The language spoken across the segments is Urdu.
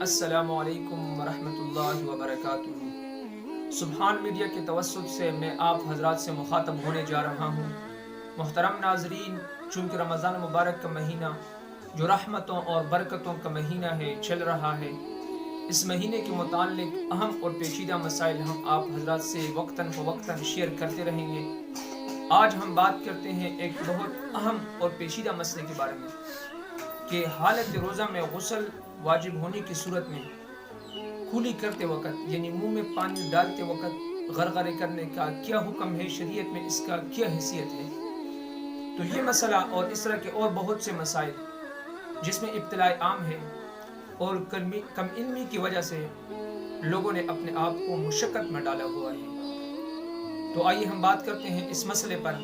السلام علیکم ورحمۃ اللہ وبرکاتہ۔ سبحان میڈیا کے توسط سے میں آپ حضرات سے مخاطب ہونے جا رہا ہوں۔ محترم ناظرین، چونکہ رمضان مبارک کا مہینہ جو رحمتوں اور برکتوں کا مہینہ ہے چل رہا ہے، اس مہینے کے متعلق اہم اور پیچیدہ مسائل ہم آپ حضرات سے وقتاً فوقتاً شیئر کرتے رہیں گے۔ آج ہم بات کرتے ہیں ایک بہت اہم اور پیچیدہ مسئلے کے بارے میں کہ حالت روزہ میں غسل واجب ہونے کی صورت میں کھلی کرتے وقت یعنی منہ میں پانی ڈالتے وقت غرغرے کرنے کا کیا حکم ہے، شریعت میں اس کا کیا حیثیت ہے۔ تو یہ مسئلہ اور اس طرح کے اور بہت سے مسائل جس میں ابتلاء عام ہے اور کم علمی کی وجہ سے لوگوں نے اپنے آپ کو مشقت میں ڈالا ہوا ہے۔ تو آئیے ہم بات کرتے ہیں اس مسئلے پر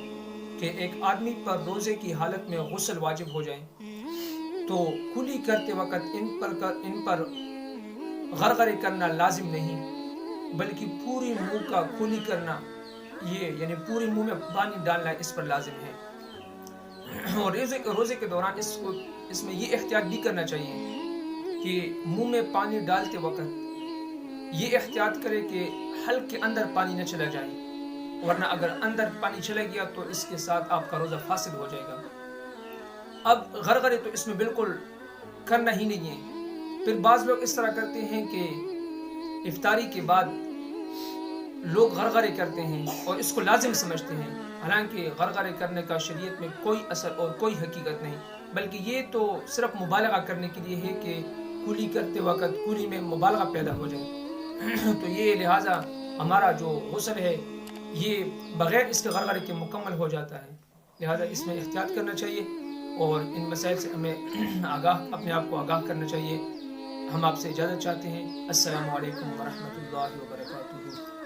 کہ ایک آدمی پر روزے کی حالت میں غسل واجب ہو جائے تو کھلی کرتے وقت ان پر غرغرے کرنا لازم نہیں، بلکہ پوری منہ کا کھلی کرنا، یہ یعنی پوری منہ میں پانی ڈالنا اس پر لازم ہے۔ اور روزے کے دوران اس میں یہ احتیاط بھی کرنا چاہیے کہ منہ میں پانی ڈالتے وقت یہ احتیاط کرے کہ حلق کے اندر پانی نہ چلا جائے، ورنہ اگر اندر پانی چلا گیا تو اس کے ساتھ آپ کا روزہ فاسد ہو جائے گا۔ اب غرغرے تو اس میں بالکل کرنا ہی نہیں ہے۔ پھر بعض لوگ اس طرح کرتے ہیں کہ افطاری کے بعد لوگ غرغرے کرتے ہیں اور اس کو لازم سمجھتے ہیں، حالانکہ غرغرے کرنے کا شریعت میں کوئی اثر اور کوئی حقیقت نہیں، بلکہ یہ تو صرف مبالغہ کرنے کے لیے ہے کہ کلی کرتے وقت کلی میں مبالغہ پیدا ہو جائے۔ تو یہ لہٰذا ہمارا جو غسل ہے یہ بغیر اس کے غرغرے کے مکمل ہو جاتا ہے، لہٰذا اس میں احتیاط کرنا چاہیے اور ان مسائل سے ہمیں اپنے آپ کو آگاہ کرنا چاہیے۔ ہم آپ سے اجازت چاہتے ہیں۔ السلام علیکم ورحمۃ اللہ وبرکاتہ۔